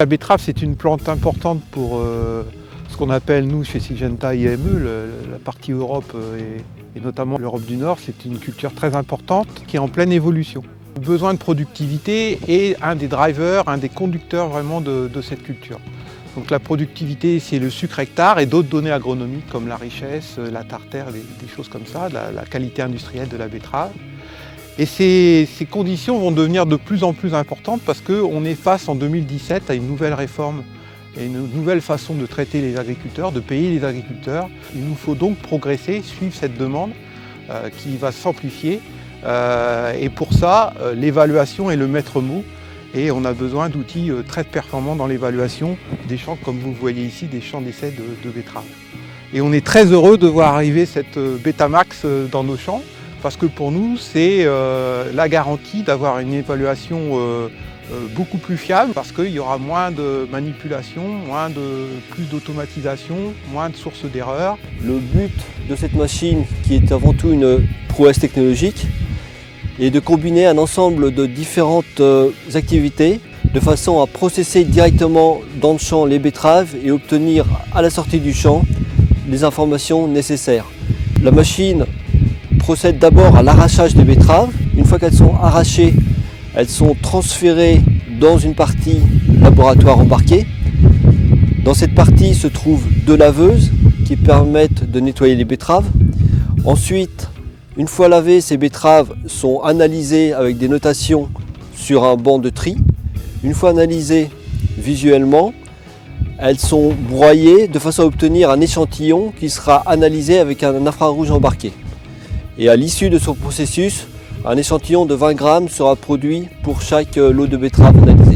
La betterave, c'est une plante importante pour ce qu'on appelle, nous, chez Syngenta IME, la partie Europe et notamment l'Europe du Nord. C'est une culture très importante qui est en pleine évolution. Le besoin de productivité est un des drivers, un des conducteurs vraiment de cette culture. Donc la productivité, c'est le sucre hectare et d'autres données agronomiques comme la richesse, la tartare, des choses comme ça, la qualité industrielle de la betterave. Et ces conditions vont devenir de plus en plus importantes parce qu'on est face en 2017 à une nouvelle réforme et une nouvelle façon de traiter les agriculteurs, de payer les agriculteurs. Il nous faut donc progresser, suivre cette demande qui va s'amplifier. Et pour ça, l'évaluation est le maître mot. Et on a besoin d'outils très performants dans l'évaluation des champs, comme vous voyez ici, des champs d'essai de betteraves. Et on est très heureux de voir arriver cette Betamax dans nos champs, parce que pour nous, c'est la garantie d'avoir une évaluation beaucoup plus fiable, parce qu'il y aura moins de manipulation, plus d'automatisation, moins de sources d'erreurs. Le but de cette machine, qui est avant tout une prouesse technologique, et de combiner un ensemble de différentes activités de façon à processer directement dans le champ les betteraves et obtenir à la sortie du champ les informations nécessaires. La machine procède d'abord à l'arrachage des betteraves. Une fois qu'elles sont arrachées, elles sont transférées dans une partie laboratoire embarquée. Dans cette partie se trouvent deux laveuses qui permettent de nettoyer les betteraves. Ensuite, une fois lavées, ces betteraves sont analysées avec des notations sur un banc de tri. Une fois analysées visuellement, elles sont broyées de façon à obtenir un échantillon qui sera analysé avec un infrarouge embarqué. Et à l'issue de ce processus, un échantillon de 20 grammes sera produit pour chaque lot de betteraves analysé.